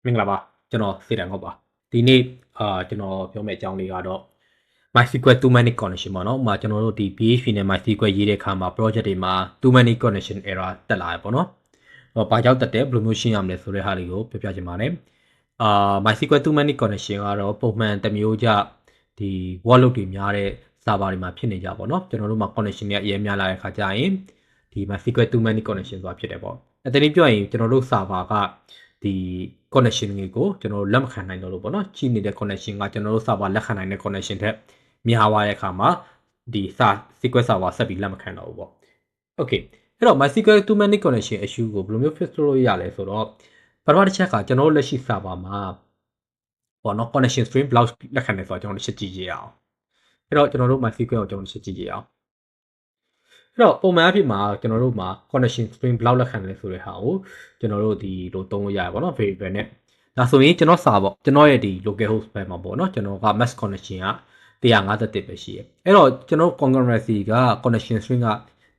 မင်္ဂလာပါကျွန်တော်စေတံဟုတ်ပါဒီနေ့ကျွန်တော်ပြောမယ့်အကြောင်းလေးကတော့ MySQL too many connection ပေါ့နော်ဥပမာကျွန်တော်တို့ဒီ PHP နဲ့ MySQL ရေးတဲ့အခါမှာ project တွေမှာ too many connection error တက်လာတယ်ပေါ့နော်ဘာကြောင့်တက်တယ်ဘယ်လိုမျိုးရှင်းရမလဲဆိုတဲ့ဟာတွေကိုပြောပြချင်ပါတယ်MySQL too many connection ကတော့ပုံမှန်တစ်မျိုးကြဒီ workload တွေများတဲ့ server တွေမှာဖြစ်နေကြပေါ့နော်ကျွန်တော်တို့မှာ connection တွေအများများလာတဲ့အခါကျရင်ဒီ MySQL too many connection ဆိုတာဖြစ်တယ်ပေါ့အတနည်းပြောရင်ကျွန်တော်တို့ server ကဒီ connection တွေကိုကျွန်တော်တို့လက်မခံနိုင်တော့လို့ပေါ့နော်ကြီးနေတဲ့ connection ကကျွန်တော်တို့ server လက်ခံနိုင်တဲ့ connection ထက်များသွားတဲ့အခါမှာဒီ SQL server ဆက်ပြီးလက်မခံတော့ဘူးပေါ့ Okay အဲ့တော့ MySQL too many connection issue ကိုဘယ်လိုမျိုး fix လုပ်လို့ရလဲဆိုတော့ပထမတစ်ချက်ကကျွန်တော်တို့လက်ရှိ server မှာပေါ့နော် connection string ဘယ်လောက်လက်ခံလဲဆိုတော့ကျွန်တော်တို့ရှင်းကြည့်ကြရအောင်အဲ့တော့ကျွန်တော်တို့ MySQL ကိုကျွန်တော်တို့ရှင်းကြည့်ကြရအောင်အဲ့တော့ပုံမှန်အဖြစ်မှာကျွန်တော်တို့မှာ connection string ဘယ်လောက်လက်ခံလဲဆိုတဲ့ဟာကိုကျွန်တော်တို့ဒီလိုသုံးလို့ရတယ်ပေါ့နော် variable နဲ့ဒါဆိုရင်ကျွန်တော်စာပေါ့ကျွန်တော်ရဲ့ဒီ local host ဘက်မှာပေါ့နော်ကျွန်တော်က max connection က151ပဲရှိရအဲ့တော့ကျွန်တော် concurrency က connection string က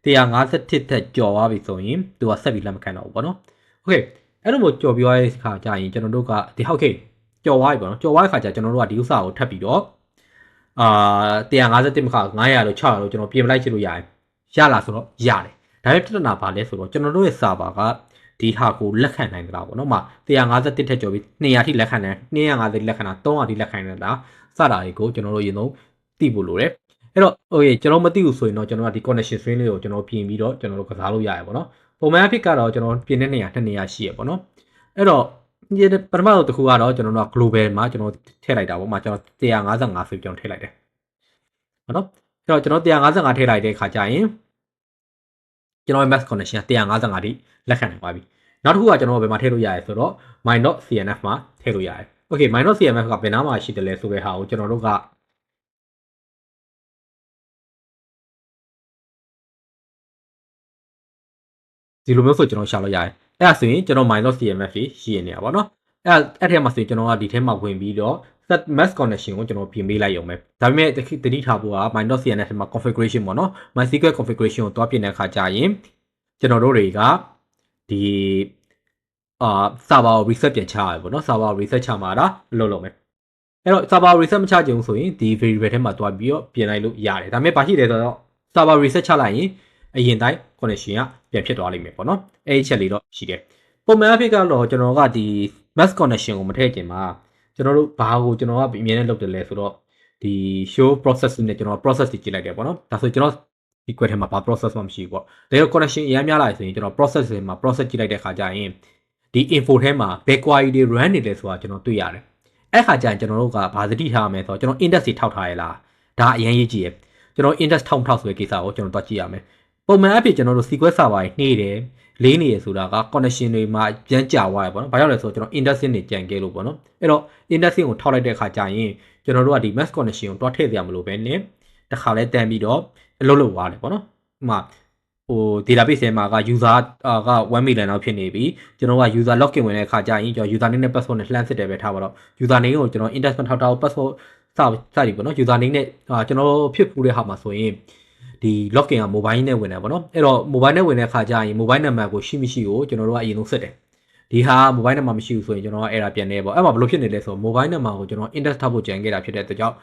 151တက်ကျော်သွားပြီဆိုရင်သူကဆက်ပြီးလက်မခံတော့ဘူးပေါ့နော် okay အဲ့လိုမျိုးကျော်ပြောရတဲ့ခါကျရင်ကျွန်တော်တို့ကဒီဟုတ်ကဲ့ကျော်သွားပြီပေါ့နော်ကျော်သွားတဲ့ခါကျကျွန်တော်တို့ကဒီဥစ္စာကိုထပ်ပြီးတော့151မခ900လို့600လို့ကျွန်တော်ပြင်ပလိုက်ချင်လို့ရတယ်ရလားဆိုတော့ရတယ်ဒါပေမဲ့ပြဿနာပါလဲဆိုတော့ကျွန်တော်တို့ရဲ့ server ကဒီဟာကိုလက်ခံနိုင်ကြတာပေါ့နော်မှာ151ထက်ကျော်ပြီး200ထိလက်ခံတယ်250လက်ခံတာ300ထိလက်ခံနေတာစတာတွေကိုကျွန်တော်တို့ရင်ဆုံးသိဖို့လိုတယ်အဲ့တော့โอเคကျွန်တော်မသိဘူးဆိုရင်တော့ကျွန်တော်ကဒီ connection string လေးကိုကျွန်တော်ပြင်ပြီးတော့ကျွန်တော်တို့ကစားလို့ရတယ်ပေါ့နော်ပုံမှန်အဖြစ်ကတော့ကျွန်တော်ပြင်တဲ့နေရာ2နေရာရှိရပေါ့နော်အဲ့တော့ဒီပထမဆုံးတစ်ခုကတော့ကျွန်တော်တို့က global မှာကျွန်တော်ထည့်လိုက်တာပေါ့မှာကျွန်တော်155ဆိုပြီးကျွန်တော်ထည့်လိုက်တယ်ဟုတ်နော်အဲ့တော့ကျွန်တော်155ထည့်လိုက်တဲ့အခါကျရင်ကျွန်တော်ရဲ့ max connection က155တိလက်ခံနိုင်ပါပြီနောက်တစ်ခုကကျွန်တော်ဘယ်မှာထည့်လို့ရလဲဆိုတော့ my.cnf မှာထည့်လို့ရတယ် okay my.cnf ကဘယ်နားမှာရှိတယ်လဲဆိုတဲ့ဟာကိုကျွန်တော်တို့ကဒီလိုမျိုးဆိုကျွန်တော်ရှာလို့ရတယ်အဲ့ဒါဆိုရင်ကျွန်တော် -cmf ရှိနေရပါတော့အဲ့ထဲမှာဆိုရင်ကျွန်တော်ကဒီထဲမှာဝင်ပြီးတော့ set max connection ကိုကျွန်တော်ပြင်ပေးလိုက်ရုံပဲဒါပေမဲ့တတိထားဖို့က -cnf မှာ configuration ပေါ့နော် MySQL configuration ကိုတွားပြင်တဲ့အခါကျရင်ကျွန်တော်တို့တွေကဒီserver ကို reset ပြန်ချရပေါ့နော် server ကို reset ချမှာဒါလုပ်မယ်အဲ့တော့ server reset မချကြဘူးဆိုရင်ဒီ variable ထဲမှာတွားပြီးတော့ပြင်လိုက်လို့ရတယ်ဒါပေမဲ့ဘာရှိလဲဆိုတော့ server reset ချလိုက်ရင်အရင်တိုင်း connection ကပြန်ဖြစ်သွားလိမ့်မယ်ပေါ့နော်အဲ့ဒီချက်လေးတော့ရှိတယ်ပုံမှန်အဖြစ်ကတော့ကျွန်တော်ကဒီ max connection ကိုမထည့်ခင်မှာကျွန်တော်တို့ဘာကိုကျွန်တော်ကအမြင်နဲ့လုပ်တယ်လဲဆိုတော့ဒီ show process နဲ့ကျွန်တော် process တွေကြည့်လိုက်တယ်ပေါ့နော်ဒါဆိုကျွန်တော်ဒီ query ထဲမှာဘာ process မှမရှိဘူးပေါ့ဒါကြောင့် connection အများများလာဆိုရင်ကျွန်တော် process တွေမှာ process ကြည့်လိုက်တဲ့ခါကျရင်ဒီ info ထဲမှာဘယ် query တွေ run နေလဲဆိုတာကျွန်တော်တွေ့ရတယ်အဲ့ခါကျရင်ကျွန်တော်တို့ကဘာသတိထားရမလဲဆိုတော့ကျွန်တော် index တွေထောက်ထားရလားဒါအရင်ရေးကြည့်ရကျွန်တော် index ထောက်ဆိုတဲ့ကိစ္စကိုကျွန်တော်တွက်ကြည့်ရမယ်ပုံမှန်အဖြစ်ကျွန်တော်တို့ SQL server တွေနှေးတယ်လေးနေရဆိုတာက connection တွေမှာပြန်ကြာသွားရပေါ့နော်။ဘာကြောင့်လဲဆိုတော့ကျွန်တော် indexing တွေကြံခဲ့လို့ပေါ့နော်။အဲ့တော့ indexing ကိုထောက်လိုက်တဲ့အခါကျရင်ကျွန်တော်တို့ကဒီ max connection ကိုတွားထည့်စရာမလိုပဲနဲ့တစ်ခါလဲတန်းပြီးတော့အလုပ်လုပ်သွားတယ်ပေါ့နော်။ဥပမာဟို database ထဲမှာက user က1 million လောက်ဖြစ်နေပြီကျွန်တော်က user login ဝင်တဲ့အခါကျရင်ကျွန်တော် user name နဲ့ password နဲ့လှမ်းစစ်တယ်ပဲထားပါတော့ user name ကိုကျွန်တော် index မထောက်ထားဘူး password စသည်ပေါ့နော် user name နဲ့ကျွန်တော်ဖြစ်ဖူးတဲ့ဟာမှာဆိုရင်ဒီ login က mobile နဲ့ဝင်တယ်ပေါ့နော်အဲ့တော့ mobile နဲ့ဝင်တဲ့အခါကျရင် mobile number ကိုရှိမရှိကိုကျွန်တော်တို့ကအရင်ဆုံးစစ်တယ်ဒီဟာ mobile number မရှိဘူးဆိုရင်ကျွန်တော်က error ပြန်နေပေါ့အဲ့မှာဘယ်လိုဖြစ်နေလဲဆိုတော့ mobile number ကိုကျွန်တော် index ထောက်ဖို့ကြံခဲ့တာဖြစ်တဲ့အတွက်ကြောင့်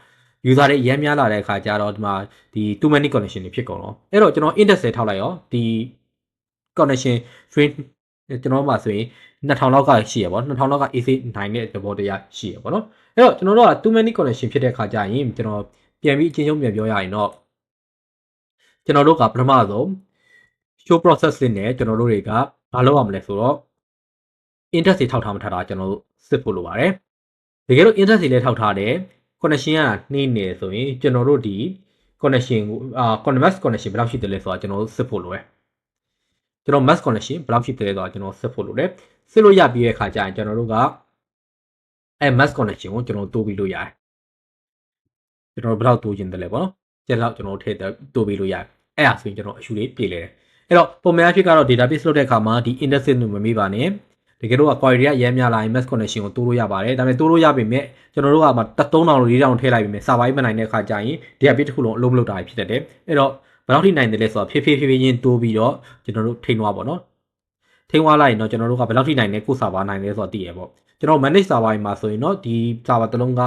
user တွေရမ်းများလာတဲ့အခါကျတော့ဒီမှာဒီ too many connection တွေဖြစ်ကုန်တော့အဲ့တော့ကျွန်တော် index တွေထောက်လိုက်ရောဒီ connection string ကျွန်တော်မှာဆိုရင်2000လောက်ကရှိရပေါ့2000လောက်က AC 9တဲ့သဘောတရားရှိရပေါ့နော်အဲ့တော့ကျွန်တော်တို့က too many connection ဖြစ်တဲ့အခါကျရင်ကျွန်တော်ပြန်ပြီးအချင်းချင်းပြန်ပြောရရင်တော့ကျွန်တော်တို့ကပထမဆုံး show process လေးနဲ့ကျွန်တော်တို့တွေကဘာလုပ်ရမလဲဆိုတော့ index တွေထောက်ထားမထားတာကျွန်တော်တို့စစ်ဖို့လိုပါတယ်တကယ်လို့ index တွေလည်းထောက်ထားတယ် connection ကနှိမ့်နေဆိုရင်ကျွန်တော်တို့ဒီ connection ကိုmax connection ဘယ်လောက်ရှိတယ်လဲဆိုတာကျွန်တော်တို့စစ်ဖို့လိုတယ်ကျွန်တော် max connection ဘယ်လောက်ရှိတယ်လဲဆိုတာကျွန်တော်စစ်ဖို့လိုတယ်စစ်လို့ရပြီးတဲ့အခါကျရင်ကျွန်တော်တို့ကအဲ max connection ကိုကျွန်တော်တိုးပြီးလို့ရတယ်ကျွန်တော်ဘယ်လောက်တိုးခြင်းတယ်လဲပေါ့နော်ကျန်တော့ကျွန်တော်ထည့်တိုးပြီးလို့ရတယ်အဲ့ဒါဆိုရင်ကျွန်တော်အရှူလေးပြေးလဲတယ်အဲ့တော့ပုံမှန်အဖြစ်ကတော့ database လုပ်တဲ့အခါမှာဒီ index ကိုမမေ့ပါနဲ့တကယ်တော့ query တွေကရမ်းများလာရင် max connection ကိုတိုးလို့ရပါတယ်ဒါပေမဲ့တိုးလို့ရပြီမြဲကျွန်တော်တို့ကမှ3000လို့4000ထည့်လိုက်ပြီမြဲ server မနိုင်တဲ့အခါကျရင် database တစ်ခုလုံးအလုံးမလုပ်တာဖြစ်တတ်တယ်အဲ့တော့ဘယ်လောက်ထိနိုင်တယ်လဲဆိုတော့ဖြည်းဖြည်းချင်းတိုးပြီးတော့ကျွန်တော်တို့ထိန်းသွားပါတော့ ထိန်းဝါလိုက်ရင်တော့ကျွန်တော်တို့ကဘယ်လောက်ထိနိုင်လဲကို server နိုင်လဲဆိုတော့သိရပေါ့ကျွန်တော် manage server မှာဆိုရင်တော့ဒီ server တစ်လုံးက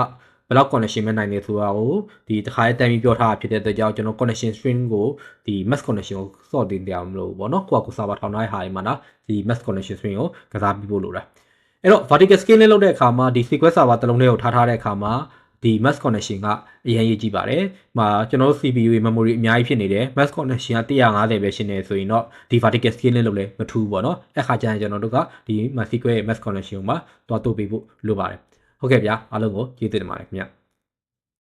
ဘယ်လောက် connection မဲ့နိုင်လဲဆိုတာကိုဒီတစ်ခါတည်းတန်းပြီးပြောထားတာဖြစ်တဲ့အတွက်ကြောင့်ကျွန်တော် connection string ကိုဒီ max connection ကိုစော့တင်တရားမလို့ပေါ့နော်ကိုက server ထောင်ထားတဲ့ဟာတွေမှာနော်ဒီ max connection string ကိုကစားပြီးဖို့လိုတာအဲ့တော့ vertical scaling လုပ်တဲ့အခါမှာဒီ sequence server တစ်လုံးလေးကိုထားတဲ့အခါမှာဒီ max connection ကအရင်ရေးကြည့်ပါတယ်။မှာကျွန်တော်တို့ CPU memory အများကြီးဖြစ်နေတယ် max connection က150ပဲရှိနေဆိုရင်တော့ဒီ vertical scaling လုပ်လဲမထူးပေါ့နော်။အဲ့ခါကျရင်ကျွန်တော်တို့ကဒီ sequence ရဲ့ max connection ကိုမှတွားတိုးပေးဖို့လိုပါတယ်။ဟုတ်ကဲ့ဗျာအားလုံးကိုကျေးဇူးတင်ပါတယ်ခင်ဗျာ။